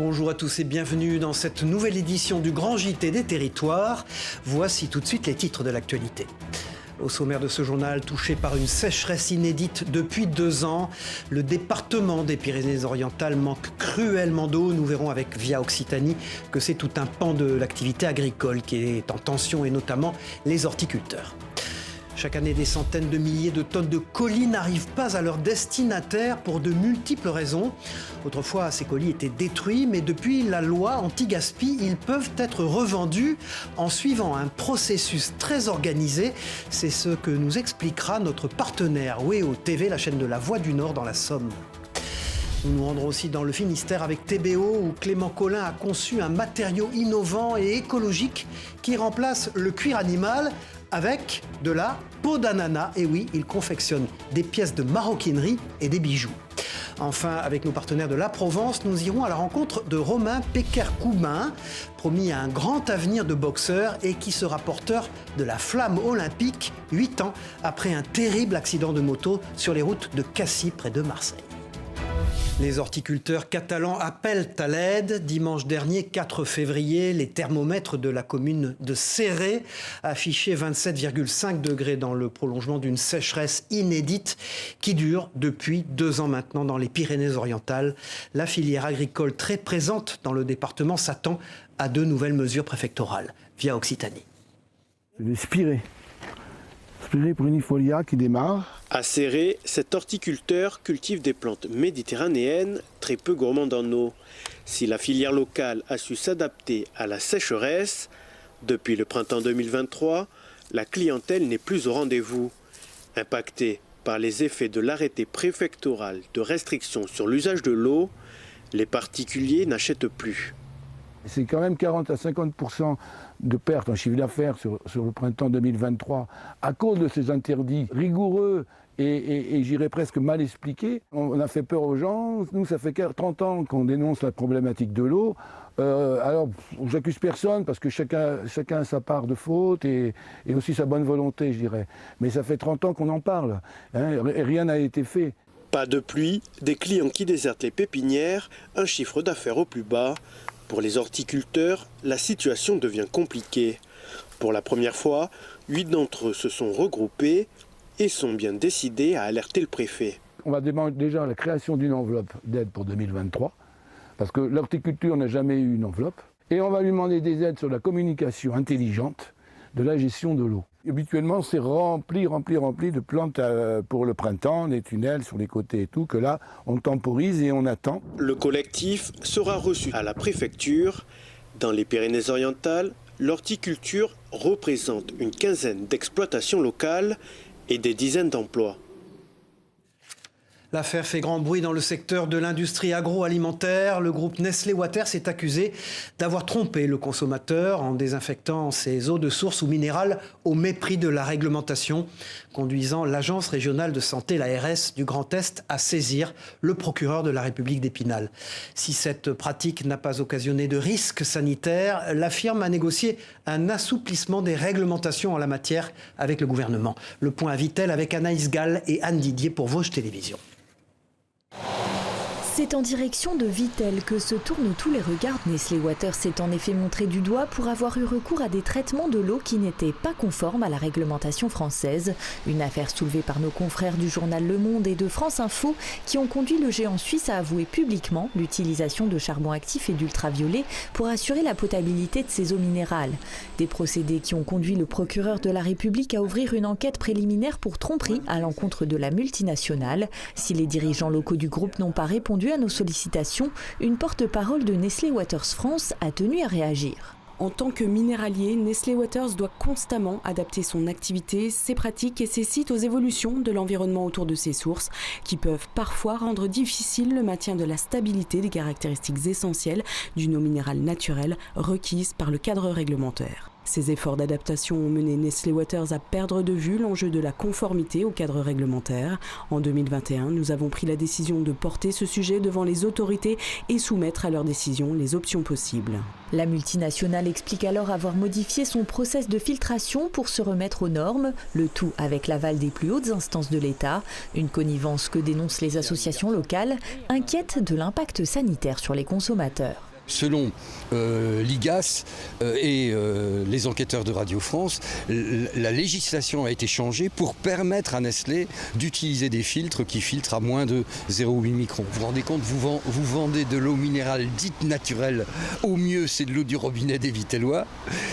Bonjour à tous et bienvenue dans cette nouvelle édition du Grand JT des Territoires. Voici tout de suite les titres de l'actualité. Au sommaire de ce journal, touché par une sécheresse inédite depuis 2 ans, le département des Pyrénées-Orientales manque cruellement d'eau. Nous verrons avec Via Occitanie que c'est tout un pan de l'activité agricole qui est en tension et notamment les horticulteurs. Chaque année, des centaines de milliers de tonnes de colis n'arrivent pas à leur destinataire pour de multiples raisons. Autrefois, ces colis étaient détruits, mais depuis la loi anti-gaspi, ils peuvent être revendus en suivant un processus très organisé. C'est ce que nous expliquera notre partenaire WEO TV, la chaîne de la Voix du Nord dans la Somme. Nous nous rendrons aussi dans le Finistère avec TBO où Clément Collin a conçu un matériau innovant et écologique qui remplace le cuir animal avec de la peau d'ananas. Et oui, il confectionne des pièces de maroquinerie et des bijoux. Enfin, avec nos partenaires de la Provence, nous irons à la rencontre de Romain Péquer-Coubin, promis à un grand avenir de boxeur et qui sera porteur de la flamme olympique 8 ans après un terrible accident de moto sur les routes de Cassis près de Marseille. Les horticulteurs catalans appellent à l'aide. Dimanche dernier, 4 février, les thermomètres de la commune de Céré affichaient 27,5 degrés dans le prolongement d'une sécheresse inédite qui dure depuis 2 ans maintenant dans les Pyrénées-Orientales. La filière agricole très présente dans le département s'attend à 2 nouvelles mesures préfectorales. Via Occitanie. Le Spirée prunifolia qui démarre. À Céré, cet horticulteur cultive des plantes méditerranéennes très peu gourmandes en eau. Si la filière locale a su s'adapter à la sécheresse, depuis le printemps 2023, la clientèle n'est plus au rendez-vous. Impactée par les effets de l'arrêté préfectoral de restriction sur l'usage de l'eau, les particuliers n'achètent plus. C'est quand même 40 à 50% de pertes en chiffre d'affaires sur le printemps 2023 à cause de ces interdits rigoureux et j'irais presque mal expliqués. On a fait peur aux gens. Nous, ça fait 30 ans qu'on dénonce la problématique de l'eau. Alors, j'accuse personne parce que chacun a sa part de faute et aussi sa bonne volonté, je dirais. Mais ça fait 30 ans qu'on en parle, hein, et rien n'a été fait. Pas de pluie, des clients qui désertent les pépinières, un chiffre d'affaires au plus bas. Pour les horticulteurs, la situation devient compliquée. Pour la première fois, 8 d'entre eux se sont regroupés et sont bien décidés à alerter le préfet. On va demander déjà la création d'une enveloppe d'aide pour 2023, parce que l'horticulture n'a jamais eu une enveloppe. Et on va lui demander des aides sur la communication intelligente de la gestion de l'eau. Habituellement, c'est rempli de plantes pour le printemps, des tunnels sur les côtés et tout, que là, on temporise et on attend. Le collectif sera reçu à la préfecture. Dans les Pyrénées-Orientales, l'horticulture représente une quinzaine d'exploitations locales et des dizaines d'emplois. L'affaire fait grand bruit dans le secteur de l'industrie agroalimentaire. Le groupe Nestlé Waters est accusé d'avoir trompé le consommateur en désinfectant ses eaux de source ou minérales au mépris de la réglementation, conduisant l'Agence régionale de santé, l'ARS, du Grand Est à saisir le procureur de la République d'Épinal. Si cette pratique n'a pas occasionné de risques sanitaires, la firme a négocié un assouplissement des réglementations en la matière avec le gouvernement. Le point à Vittel avec Anaïs Gall et Anne Didier pour Vosges Télévisions. C'est en direction de Vittel que se tournent tous les regards. Nestlé Waters s'est en effet montré du doigt pour avoir eu recours à des traitements de l'eau qui n'étaient pas conformes à la réglementation française. Une affaire soulevée par nos confrères du journal Le Monde et de France Info qui ont conduit le géant suisse à avouer publiquement l'utilisation de charbon actif et d'ultraviolets pour assurer la potabilité de ses eaux minérales. Des procédés qui ont conduit le procureur de la République à ouvrir une enquête préliminaire pour tromperie à l'encontre de la multinationale. Si les dirigeants locaux du groupe n'ont pas répondu à nos sollicitations, une porte-parole de Nestlé Waters France a tenu à réagir. En tant que minéralier, Nestlé Waters doit constamment adapter son activité, ses pratiques et ses sites aux évolutions de l'environnement autour de ses sources, qui peuvent parfois rendre difficile le maintien de la stabilité des caractéristiques essentielles d'une eau minérale naturelle requise par le cadre réglementaire. Ces efforts d'adaptation ont mené Nestlé Waters à perdre de vue l'enjeu de la conformité au cadre réglementaire. En 2021, nous avons pris la décision de porter ce sujet devant les autorités et soumettre à leur décision les options possibles. La multinationale explique alors avoir modifié son process de filtration pour se remettre aux normes, le tout avec l'aval des plus hautes instances de l'État. Une connivence que dénoncent les associations locales, inquiètes de l'impact sanitaire sur les consommateurs. Selon l'IGAS et les enquêteurs de Radio France, la législation a été changée pour permettre à Nestlé d'utiliser des filtres qui filtrent à moins de 0,8 microns. Vous vous rendez compte, vous vendez de l'eau minérale dite naturelle. Au mieux, c'est de l'eau du robinet des Vitellois.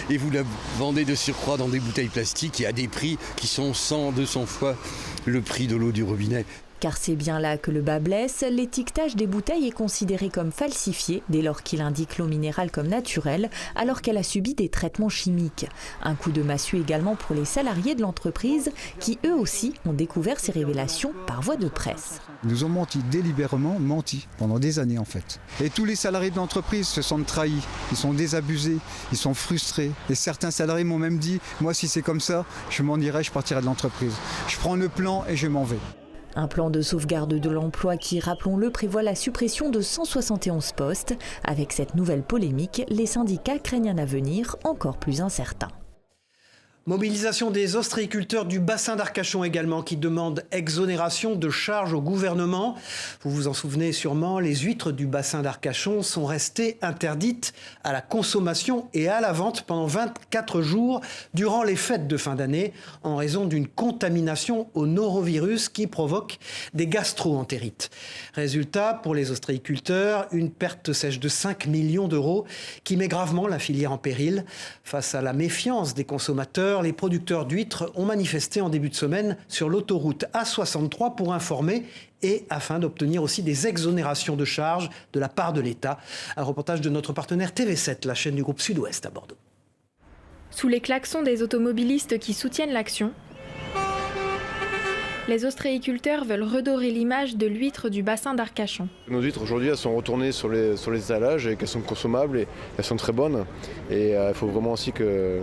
Et vous la vendez de surcroît dans des bouteilles plastiques et à des prix qui sont 100-200 fois le prix de l'eau du robinet. Car c'est bien là que le bas blesse, l'étiquetage des bouteilles est considéré comme falsifié dès lors qu'il indique l'eau minérale comme naturelle alors qu'elle a subi des traitements chimiques. Un coup de massue également pour les salariés de l'entreprise qui eux aussi ont découvert ces révélations par voie de presse. Ils nous ont menti, délibérément menti, pendant des années en fait. Et tous les salariés de l'entreprise se sentent trahis, ils sont désabusés, ils sont frustrés. Et certains salariés m'ont même dit, moi si c'est comme ça, je m'en irai, je partirai de l'entreprise. Je prends le plan et je m'en vais. Un plan de sauvegarde de l'emploi qui, rappelons-le, prévoit la suppression de 171 postes. Avec cette nouvelle polémique, les syndicats craignent un avenir encore plus incertain. Mobilisation des ostréiculteurs du bassin d'Arcachon également qui demandent exonération de charges au gouvernement. Vous vous en souvenez sûrement, les huîtres du bassin d'Arcachon sont restées interdites à la consommation et à la vente pendant 24 jours durant les fêtes de fin d'année en raison d'une contamination au norovirus qui provoque des gastro-entérites. Résultat, pour les ostréiculteurs, une perte sèche de 5 millions d'euros qui met gravement la filière en péril. Face à la méfiance des consommateurs, les producteurs d'huîtres ont manifesté en début de semaine sur l'autoroute A63 pour informer et afin d'obtenir aussi des exonérations de charges de la part de l'État. Un reportage de notre partenaire TV7, la chaîne du groupe Sud-Ouest à Bordeaux. Sous les klaxons des automobilistes qui soutiennent l'action, les ostréiculteurs veulent redorer l'image de l'huître du bassin d'Arcachon. Nos huîtres aujourd'hui elles sont retournées sur les étalages et qu'elles sont consommables et elles sont très bonnes. Et il faut vraiment aussi que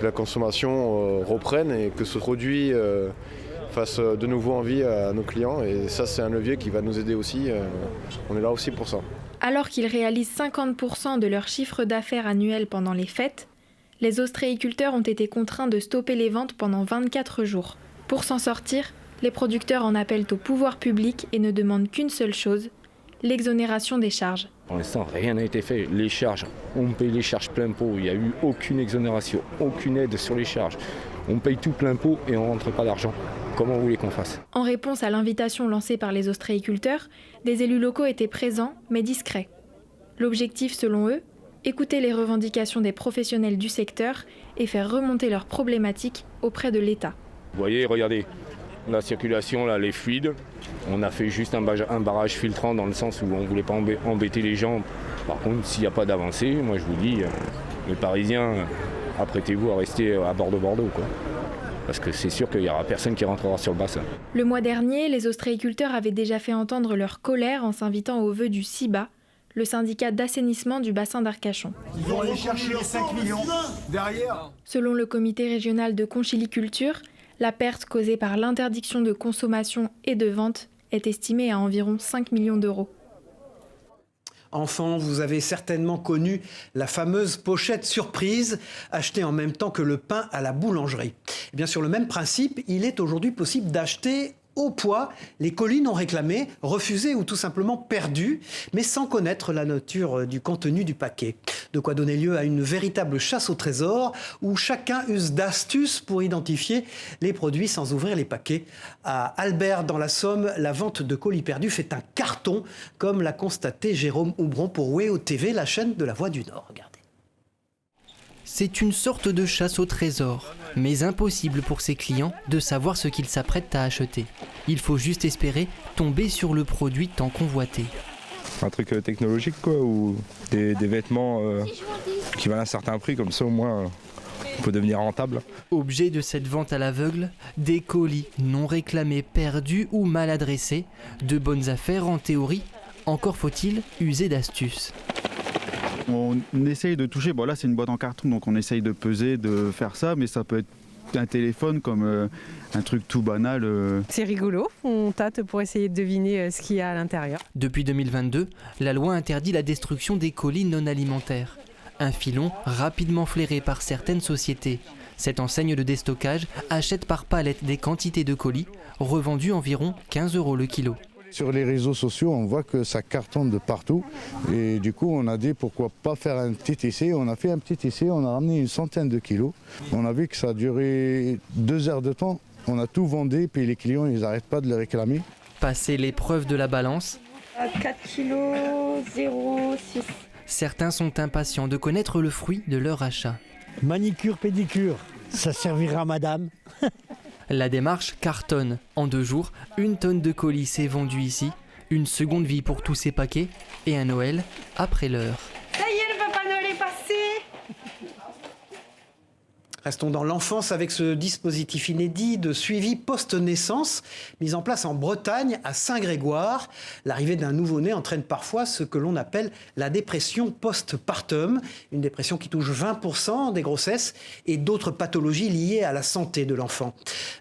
la consommation reprenne et que ce produit fasse de nouveau envie à nos clients. Et ça, c'est un levier qui va nous aider aussi. On est là aussi pour ça. Alors qu'ils réalisent 50% de leur chiffre d'affaires annuel pendant les fêtes, les ostréiculteurs ont été contraints de stopper les ventes pendant 24 jours. Pour s'en sortir, les producteurs en appellent au pouvoir public et ne demandent qu'une seule chose, l'exonération des charges. Pour l'instant, rien n'a été fait. Les charges, on paye les charges plein pot. Il n'y a eu aucune exonération, aucune aide sur les charges. On paye tout plein pot et on ne rentre pas d'argent. Comment vous voulez qu'on fasse ? En réponse à l'invitation lancée par les ostréiculteurs, des élus locaux étaient présents, mais discrets. L'objectif, selon eux, écouter les revendications des professionnels du secteur et faire remonter leurs problématiques auprès de l'État. Vous voyez, regardez, la circulation, là, les fluides. On a fait juste un barrage filtrant dans le sens où on ne voulait pas embêter les gens. Par contre, s'il n'y a pas d'avancée, moi je vous dis, les Parisiens, apprêtez-vous à rester à bord de Bordeaux, quoi. Parce que c'est sûr qu'il n'y aura personne qui rentrera sur le bassin. Le mois dernier, les ostréiculteurs avaient déjà fait entendre leur colère en s'invitant au vœu du CIBA, le syndicat d'assainissement du bassin d'Arcachon. Ils vont aller chercher les 5 millions derrière. Selon le comité régional de conchiliculture, la perte causée par l'interdiction de consommation et de vente est estimée à environ 5 millions d'euros. Enfant, vous avez certainement connu la fameuse pochette surprise achetée en même temps que le pain à la boulangerie. Et bien sur le même principe, il est aujourd'hui possible d'acheter au poids les colis non réclamés, refusés ou tout simplement perdus, mais sans connaître la nature du contenu du paquet. De quoi donner lieu à une véritable chasse au trésor où chacun use d'astuces pour identifier les produits sans ouvrir les paquets. À Albert, dans la Somme, la vente de colis perdus fait un carton, comme l'a constaté Jérôme Houbron pour WEO TV, la chaîne de la Voix du Nord. Regardez. C'est une sorte de chasse au trésor, mais impossible pour ses clients de savoir ce qu'ils s'apprêtent à acheter. Il faut juste espérer tomber sur le produit tant convoité. Un truc technologique quoi, ou des vêtements qui valent un certain prix, comme ça au moins on peut devenir rentable. Objet de cette vente à l'aveugle, des colis non réclamés, perdus ou mal adressés. De bonnes affaires en théorie, encore faut-il user d'astuces. On essaye de toucher, bon là c'est une boîte en carton donc on essaye de peser, de faire ça, mais ça peut être un téléphone comme un truc tout banal. C'est rigolo, on tâte pour essayer de deviner ce qu'il y a à l'intérieur. Depuis 2022, la loi interdit la destruction des colis non alimentaires. Un filon rapidement flairé par certaines sociétés. Cette enseigne de déstockage achète par palette des quantités de colis, revendus environ 15 € le kilo. Sur les réseaux sociaux, on voit que ça cartonne de partout. Et du coup, on a dit pourquoi pas faire un petit essai. On a fait un petit essai, on a ramené une centaine de kilos. On a vu que ça a duré 2 heures de temps. On a tout vendu, puis les clients, ils n'arrêtent pas de le réclamer. Passer l'épreuve de la balance. 4 kg 0,6. Certains sont impatients de connaître le fruit de leur achat. Manicure, pédicure, ça servira à madame. La démarche cartonne. En 2 jours, 1 tonne de colis s'est vendue ici. Une seconde vie pour tous ces paquets et un Noël après l'heure. Ça y est, le Papa Noël est passé. Restons dans l'enfance avec ce dispositif inédit de suivi post-naissance mis en place en Bretagne à Saint-Grégoire. L'arrivée d'un nouveau-né entraîne parfois ce que l'on appelle la dépression post-partum, une dépression qui touche 20% des grossesses et d'autres pathologies liées à la santé de l'enfant.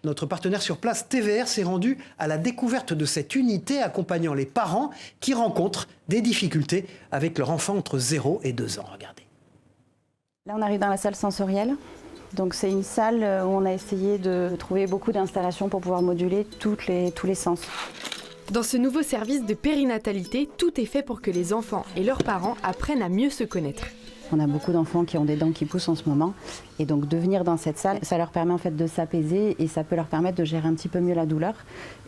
Notre partenaire sur place, TVR, s'est rendu à la découverte de cette unité accompagnant les parents qui rencontrent des difficultés avec leur enfant entre 0 et 2 ans. Regardez. Là, on arrive dans la salle sensorielle. Donc c'est une salle où on a essayé de trouver beaucoup d'installations pour pouvoir moduler tous les sens. Dans ce nouveau service de périnatalité, tout est fait pour que les enfants et leurs parents apprennent à mieux se connaître. On a beaucoup d'enfants qui ont des dents qui poussent en ce moment. Et donc de venir dans cette salle, ça leur permet en fait de s'apaiser et ça peut leur permettre de gérer un petit peu mieux la douleur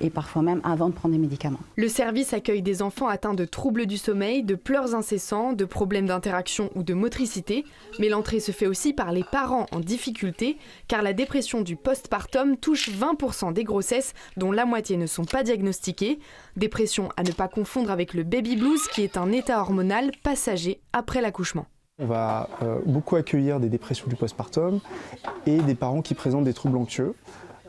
et parfois même avant de prendre des médicaments. Le service accueille des enfants atteints de troubles du sommeil, de pleurs incessants, de problèmes d'interaction ou de motricité. Mais l'entrée se fait aussi par les parents en difficulté car la dépression du postpartum touche 20% des grossesses dont la moitié ne sont pas diagnostiquées. Dépression à ne pas confondre avec le baby blues qui est un état hormonal passager après l'accouchement. On va beaucoup accueillir des dépressions du postpartum et des parents qui présentent des troubles anxieux.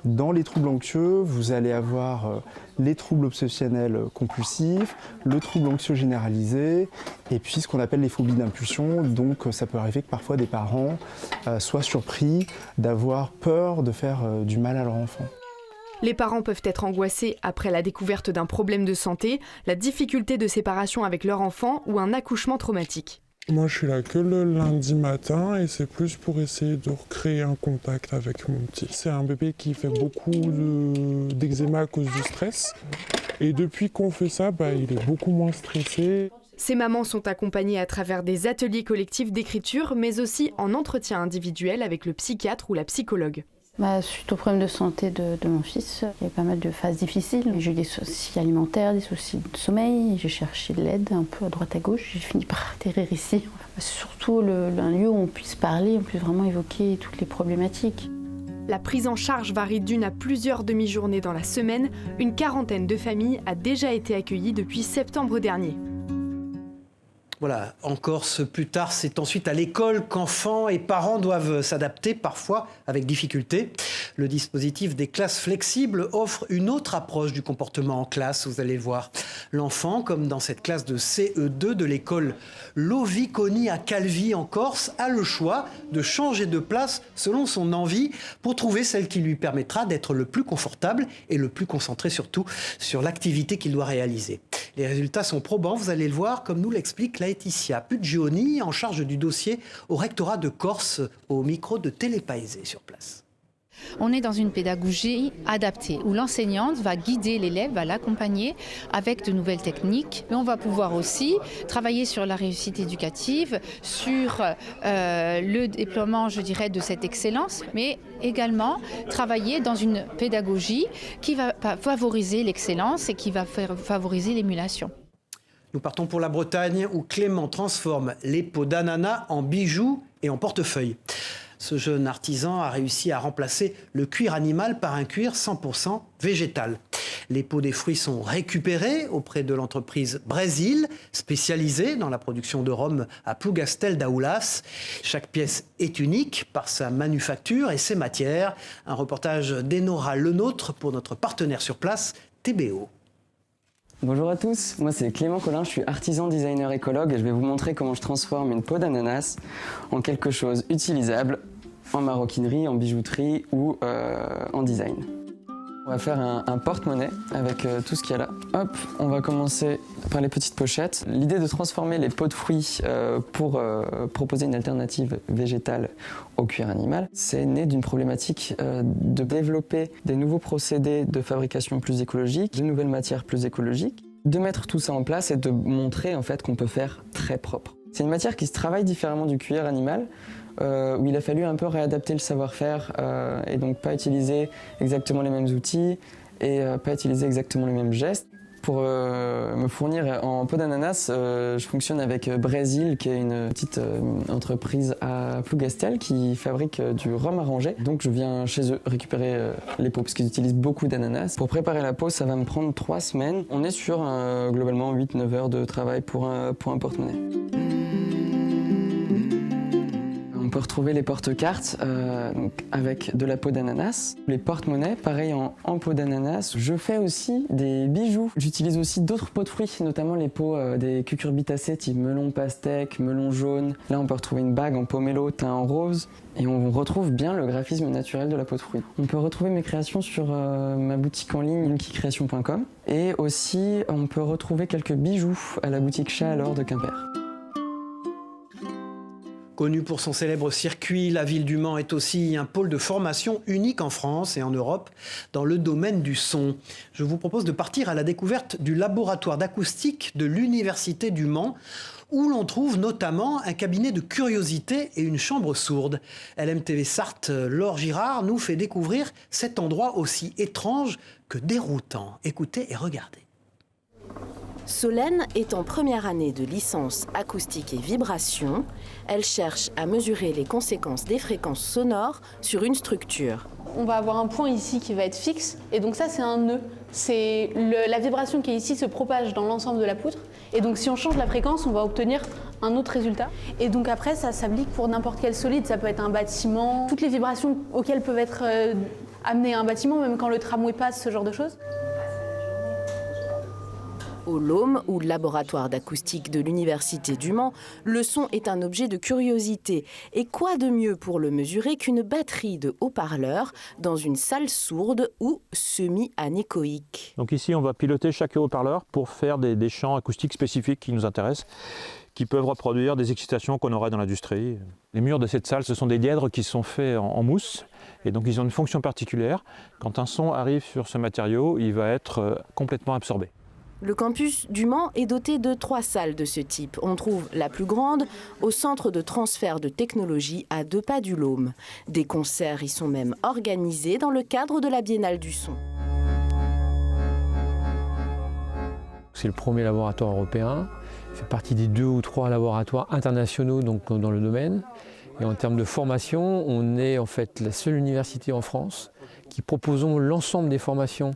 Dans les troubles anxieux, vous allez avoir les troubles obsessionnels compulsifs, le trouble anxieux généralisé et puis ce qu'on appelle les phobies d'impulsion. Donc ça peut arriver que parfois des parents soient surpris d'avoir peur de faire du mal à leur enfant. Les parents peuvent être angoissés après la découverte d'un problème de santé, la difficulté de séparation avec leur enfant ou un accouchement traumatique. Moi, je suis là que le lundi matin et c'est plus pour essayer de recréer un contact avec mon petit. C'est un bébé qui fait beaucoup d'eczéma à cause du stress. Et depuis qu'on fait ça, il est beaucoup moins stressé. Ces mamans sont accompagnées à travers des ateliers collectifs d'écriture, mais aussi en entretien individuel avec le psychiatre ou la psychologue. Suite aux problèmes de santé de mon fils, il y a pas mal de phases difficiles. J'ai eu des soucis alimentaires, des soucis de sommeil. J'ai cherché de l'aide un peu à droite à gauche. J'ai fini par atterrir ici. C'est surtout un lieu où on puisse parler, on puisse vraiment évoquer toutes les problématiques. La prise en charge varie d'1 à plusieurs demi-journées dans la semaine. Une 40aine de familles a déjà été accueillie depuis septembre dernier. Voilà, en Corse, plus tard, c'est ensuite à l'école qu'enfants et parents doivent s'adapter, parfois avec difficulté. Le dispositif des classes flexibles offre une autre approche du comportement en classe, vous allez le voir. L'enfant, comme dans cette classe de CE2 de l'école Loviconi à Calvi en Corse, a le choix de changer de place selon son envie pour trouver celle qui lui permettra d'être le plus confortable et le plus concentré surtout sur l'activité qu'il doit réaliser. Les résultats sont probants, vous allez le voir, comme nous l'explique Laetitia Puggioni, en charge du dossier au rectorat de Corse, au micro de Télépaésé sur place. On est dans une pédagogie adaptée où l'enseignante va guider l'élève, va l'accompagner avec de nouvelles techniques. Mais on va pouvoir aussi travailler sur la réussite éducative, sur le déploiement, je dirais, de cette excellence, mais également travailler dans une pédagogie qui va favoriser l'excellence et qui va favoriser l'émulation. Nous partons pour la Bretagne où Clément transforme les peaux d'ananas en bijoux et en portefeuille. Ce jeune artisan a réussi à remplacer le cuir animal par un cuir 100% végétal. Les peaux des fruits sont récupérées auprès de l'entreprise Brésil, spécialisée dans la production de rhum à Plougastel d'Aoulas. Chaque pièce est unique par sa manufacture et ses matières. Un reportage d'Enora Lenôtre pour notre partenaire sur place, TBO. Bonjour à tous, moi c'est Clément Collin, je suis artisan designer écologue et je vais vous montrer comment je transforme une peau d'ananas en quelque chose utilisable en maroquinerie, en bijouterie ou en design. On va faire un porte-monnaie avec tout ce qu'il y a là. Hop, on va commencer par les petites pochettes. L'idée de transformer les pots de fruits pour proposer une alternative végétale au cuir animal, c'est né d'une problématique de développer des nouveaux procédés de fabrication plus écologiques, de nouvelles matières plus écologiques, de mettre tout ça en place et de montrer en fait qu'on peut faire très propre. C'est une matière qui se travaille différemment du cuir animal, où il a fallu un peu réadapter le savoir-faire et donc pas utiliser exactement les mêmes outils et pas utiliser exactement les mêmes gestes. Pour me fournir en peau d'ananas, je fonctionne avec Brésil, qui est une petite entreprise à Plougastel qui fabrique du rhum arrangé. Donc je viens chez eux récupérer les peaux parce qu'ils utilisent beaucoup d'ananas. Pour préparer la peau, ça va me prendre 3 semaines. On est sur globalement 8-9 heures de travail pour un porte-monnaie. On peut retrouver les porte-cartes avec de la peau d'ananas. Les porte-monnaies, pareil en peau d'ananas. Je fais aussi des bijoux. J'utilise aussi d'autres peaux de fruits, notamment les peaux des cucurbitacées type melon pastèque, melon jaune. Là, on peut retrouver une bague en pomelo teint en rose. Et on retrouve bien le graphisme naturel de la peau de fruits. On peut retrouver mes créations sur ma boutique en ligne, lunkicreation.com. Et aussi, on peut retrouver quelques bijoux à la boutique Chat à l'Or de Quimper. Connue pour son célèbre circuit, la ville du Mans est aussi un pôle de formation unique en France et en Europe dans le domaine du son. Je vous propose de partir à la découverte du laboratoire d'acoustique de l'Université du Mans, où l'on trouve notamment un cabinet de curiosités et une chambre sourde. LMTV Sarthe, Laure Girard, nous fait découvrir cet endroit aussi étrange que déroutant. Écoutez et regardez. Solène est en première année de licence acoustique et vibration. Elle cherche à mesurer les conséquences des fréquences sonores sur une structure. On va avoir un point ici qui va être fixe, et donc ça c'est un nœud. La vibration qui est ici se propage dans l'ensemble de la poutre, et donc si on change la fréquence, on va obtenir un autre résultat. Et donc après, ça s'applique pour n'importe quel solide, ça peut être un bâtiment, toutes les vibrations auxquelles peuvent être amenées à un bâtiment, même quand le tramway passe, ce genre de choses. Au LOM, ou laboratoire d'acoustique de l'Université du Mans, le son est un objet de curiosité. Et quoi de mieux pour le mesurer qu'une batterie de haut-parleurs dans une salle sourde ou semi-anéchoïque. Donc ici, on va piloter chaque haut-parleur pour faire des champs acoustiques spécifiques qui nous intéressent, qui peuvent reproduire des excitations qu'on aurait dans l'industrie. Les murs de cette salle, ce sont des dièdres qui sont faits en mousse, et donc ils ont une fonction particulière. Quand un son arrive sur ce matériau, il va être complètement absorbé. Le campus du Mans est doté de 3 salles de ce type. On trouve la plus grande au centre de transfert de technologie à 2 pas du LOM. Des concerts y sont même organisés dans le cadre de la Biennale du son. C'est le premier laboratoire européen. Il fait partie des 2 ou 3 laboratoires internationaux donc, dans le domaine. Et en termes de formation, on est en fait la seule université en France qui proposons l'ensemble des formations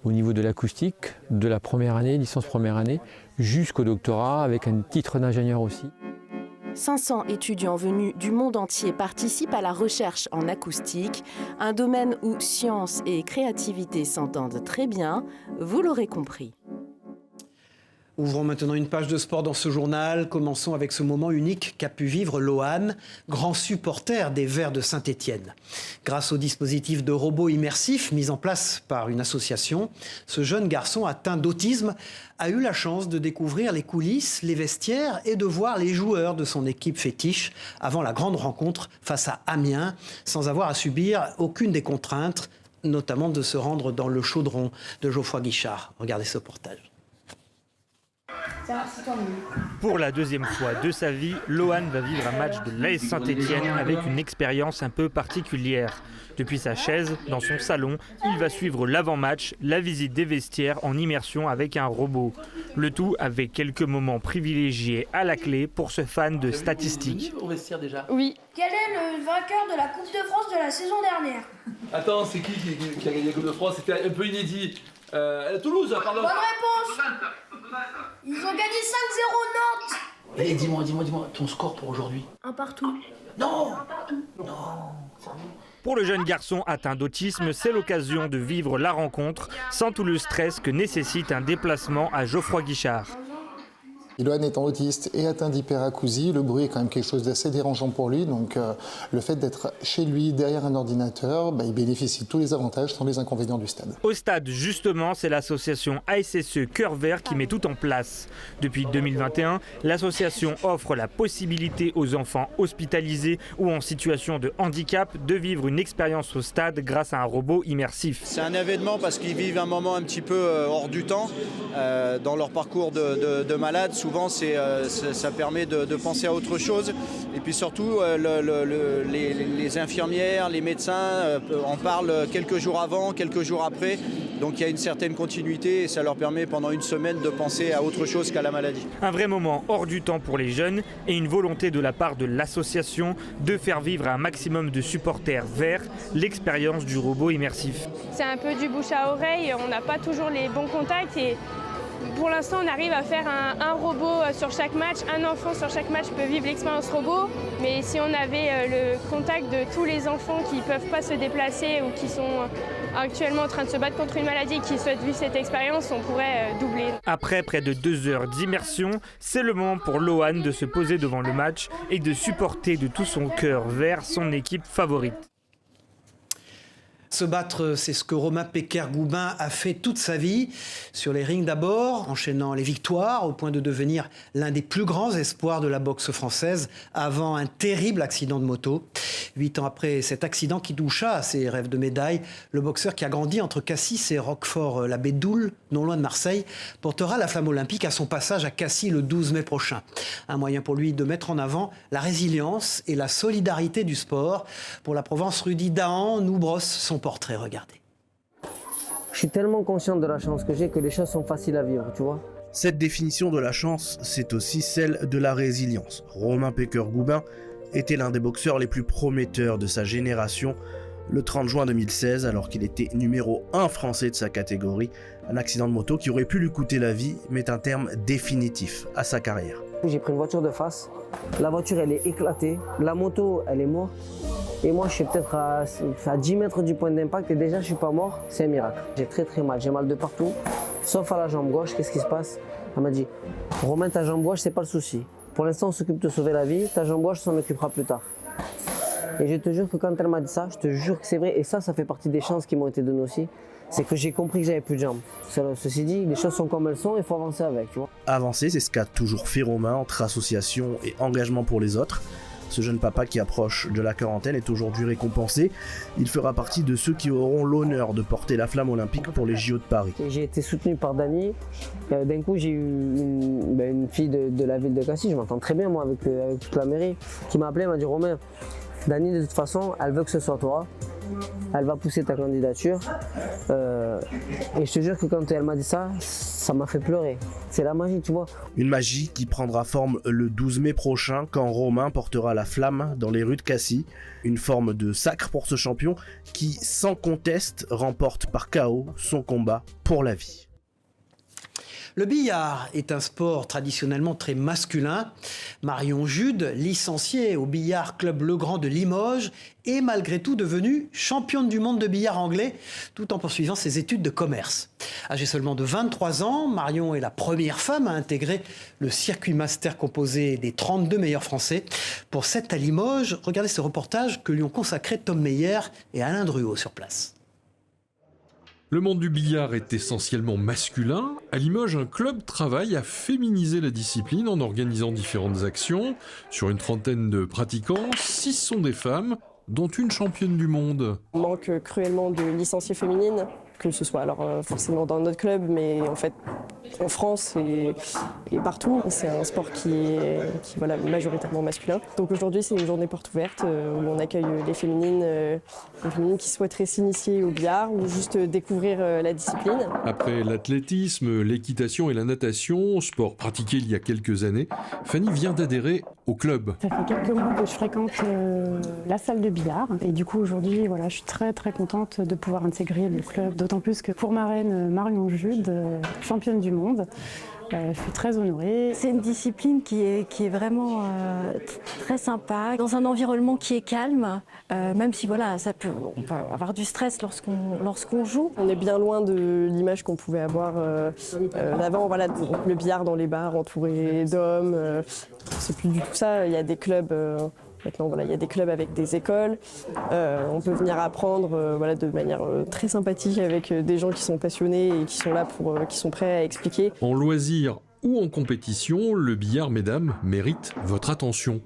au niveau de l'acoustique, de la première année, licence première année, jusqu'au doctorat, avec un titre d'ingénieur aussi. 500 étudiants venus du monde entier participent à la recherche en acoustique, un domaine où science et créativité s'entendent très bien, vous l'aurez compris. Ouvrons maintenant une page de sport dans ce journal. Commençons avec ce moment unique qu'a pu vivre Lohan, grand supporter des Verts de Saint-Étienne. Grâce au dispositif de robots immersifs mis en place par une association, ce jeune garçon atteint d'autisme a eu la chance de découvrir les coulisses, les vestiaires et de voir les joueurs de son équipe fétiche avant la grande rencontre face à Amiens, sans avoir à subir aucune des contraintes, notamment de se rendre dans le chaudron de Geoffroy Guichard. Regardez ce reportage. Pour la 2e fois de sa vie, Lohan va vivre un match de l'AS Saint-Étienne avec une expérience un peu particulière. Depuis sa chaise, dans son salon, il va suivre l'avant-match, la visite des vestiaires en immersion avec un robot. Le tout avec quelques moments privilégiés à la clé pour ce fan de statistiques. Oui. Quel est le vainqueur de la Coupe de France de la saison dernière? Attends, c'est qui a gagné la Coupe de France? C'était un peu inédit. Toulouse, pardon. Bonne réponse. Ils ont gagné 5-0 Nantes. Et dis-moi, ton score pour aujourd'hui? 1 partout. Non. Pour le jeune garçon atteint d'autisme, c'est l'occasion de vivre la rencontre sans tout le stress que nécessite un déplacement à Geoffroy Guichard. Lohan étant autiste et atteint d'hyperacousie, le bruit est quand même quelque chose d'assez dérangeant pour lui. Donc le fait d'être chez lui, derrière un ordinateur, il bénéficie de tous les avantages sans les inconvénients du stade. Au stade, justement, c'est l'association ASSE Cœur Vert qui met tout en place. Depuis 2021, l'association offre la possibilité aux enfants hospitalisés ou en situation de handicap de vivre une expérience au stade grâce à un robot immersif. C'est un événement parce qu'ils vivent un moment un petit peu hors du temps dans leur parcours de malade. Souvent, ça permet de penser à autre chose. Et puis surtout, les infirmières, les médecins en parlent quelques jours avant, quelques jours après. Donc il y a une certaine continuité et ça leur permet pendant une semaine de penser à autre chose qu'à la maladie. Un vrai moment hors du temps pour les jeunes et une volonté de la part de l'association de faire vivre à un maximum de supporters verts l'expérience du robot immersif. C'est un peu du bouche à oreille, on n'a pas toujours les bons contacts et pour l'instant on arrive à faire un robot sur chaque match, un enfant sur chaque match peut vivre l'expérience robot, mais si on avait le contact de tous les enfants qui ne peuvent pas se déplacer ou qui sont actuellement en train de se battre contre une maladie et qui souhaitent vivre cette expérience, on pourrait doubler. Après près de 2 heures d'immersion, c'est le moment pour Lohan de se poser devant le match et de supporter de tout son cœur vers son équipe favorite. Se battre, c'est ce que Romain Pecker-Goubin a fait toute sa vie. Sur les rings d'abord, enchaînant les victoires au point de devenir l'un des plus grands espoirs de la boxe française avant un terrible accident de moto. 8 ans après cet accident qui toucha à ses rêves de médaille, le boxeur qui a grandi entre Cassis et Roquefort-la-Bédoule, non loin de Marseille, portera la flamme olympique à son passage à Cassis le 12 mai prochain. Un moyen pour lui de mettre en avant la résilience et la solidarité du sport. Pour la Provence, Rudy Dahan nous brosse son portrait, regardez. Je suis tellement conscient de la chance que j'ai que les choses sont faciles à vivre, tu vois. Cette définition de la chance, c'est aussi celle de la résilience. Romain Pecker-Goubin était l'un des boxeurs les plus prometteurs de sa génération. Le 30 juin 2016, alors qu'il était numéro 1 français de sa catégorie, un accident de moto qui aurait pu lui coûter la vie met un terme définitif à sa carrière. J'ai pris une voiture de face, la voiture elle est éclatée, la moto elle est morte. Et moi, je suis peut-être à 10 mètres du point d'impact et déjà, je ne suis pas mort. C'est un miracle. J'ai très mal. J'ai mal de partout, sauf à la jambe gauche. Qu'est-ce qui se passe? Elle m'a dit, Romain, ta jambe gauche, c'est pas le souci. Pour l'instant, on s'occupe de sauver la vie. Ta jambe gauche, on s'en occupera plus tard. Et je te jure que quand elle m'a dit ça, je te jure que c'est vrai. Et ça fait partie des chances qui m'ont été données aussi. C'est que j'ai compris que j'avais plus de jambes. Ceci dit, les choses sont comme elles sont, il faut avancer avec. Tu vois. Avancer, c'est ce qu'a toujours fait Romain entre association et engagement pour les autres. Ce jeune papa qui approche de la quarantaine est aujourd'hui récompensé. Il fera partie de ceux qui auront l'honneur de porter la flamme olympique pour les JO de Paris. J'ai été soutenu par Dany. D'un coup, j'ai eu une fille de la ville de Cassis, je m'entends très bien moi avec toute la mairie, qui m'a appelé, m'a dit Romain, Dany de toute façon, elle veut que ce soit toi. Elle va pousser ta candidature. Et je te jure que quand elle m'a dit ça, ça m'a fait pleurer. C'est la magie, tu vois. Une magie qui prendra forme le 12 mai prochain quand Romain portera la flamme dans les rues de Cassis. Une forme de sacre pour ce champion qui, sans conteste, remporte par KO son combat pour la vie. Le billard est un sport traditionnellement très masculin. Marion Jude, licenciée au Billard Club Legrand de Limoges, est malgré tout devenue championne du monde de billard anglais, tout en poursuivant ses études de commerce. Âgée seulement de 23 ans, Marion est la première femme à intégrer le circuit master composé des 32 meilleurs Français. Pour 7 à Limoges, regardez ce reportage que lui ont consacré Tom Meyer et Alain Druot sur place. Le monde du billard est essentiellement masculin. À Limoges, un club travaille à féminiser la discipline en organisant différentes actions. Sur une trentaine de pratiquants, 6 sont des femmes, dont une championne du monde. On manque cruellement de licenciées féminines, que ce soit alors forcément dans notre club, mais en fait en France et partout. C'est un sport qui est voilà, majoritairement masculin. Donc aujourd'hui, c'est une journée porte ouverte où on accueille les féminines qui souhaiteraient s'initier au billard ou juste découvrir la discipline. Après l'athlétisme, l'équitation et la natation, sport pratiqué il y a quelques années, Fanny vient d'adhérer au club. Ça fait quelques mois que je fréquente la salle de billard et du coup aujourd'hui, voilà, je suis très contente de pouvoir intégrer le club. D'autant plus que pour ma reine Marion Jude, championne du monde, Je suis très honorée. C'est une discipline qui est vraiment très sympa, dans un environnement qui est calme, même si voilà, on peut avoir du stress lorsqu'on joue. On est bien loin de l'image qu'on pouvait avoir avant, voilà, le billard dans les bars entouré d'hommes. C'est plus du tout ça. Il y a des clubs. Maintenant, voilà, il y a des clubs avec des écoles. On peut venir apprendre voilà, de manière très sympathique avec des gens qui sont passionnés et qui sont là qui sont prêts à expliquer. En loisir ou en compétition, le billard, mesdames, mérite votre attention.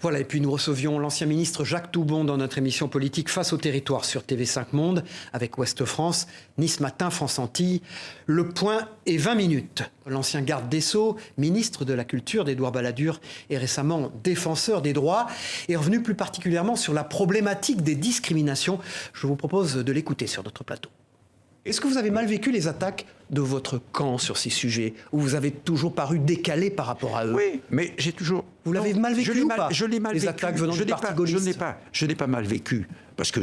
Voilà, et puis nous recevions l'ancien ministre Jacques Toubon dans notre émission politique Face au territoire sur TV5 Monde, avec Ouest France, Nice Matin, France Antilles. Le point est 20 minutes. L'ancien garde des Sceaux, ministre de la Culture d'Édouard Balladur et récemment défenseur des droits, est revenu plus particulièrement sur la problématique des discriminations. Je vous propose de l'écouter sur notre plateau. Est-ce que vous avez mal vécu les attaques de votre camp sur ces sujets, où vous avez toujours paru décalé par rapport à eux? Oui, mais j'ai toujours... Vous l'avez mal vécu ou pas? Je l'ai mal vécu. Les attaques venant du parti gaulliste. Je n'ai pas mal vécu, parce que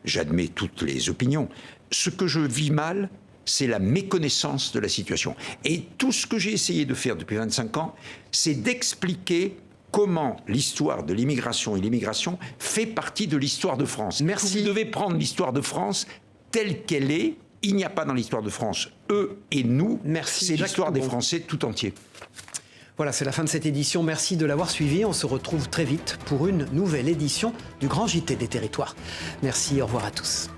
j'admets toutes les opinions. Ce que je vis mal, c'est la méconnaissance de la situation. Et tout ce que j'ai essayé de faire depuis 25 ans, c'est d'expliquer comment l'histoire de l'immigration et l'immigration fait partie de l'histoire de France. Merci. Vous devez prendre l'histoire de France telle qu'elle est. Il n'y a pas dans l'histoire de France eux et nous. Merci. C'est l'histoire des Français tout entier. Voilà, c'est la fin de cette édition. Merci de l'avoir suivi. On se retrouve très vite pour une nouvelle édition du Grand JT des Territoires. Merci, au revoir à tous.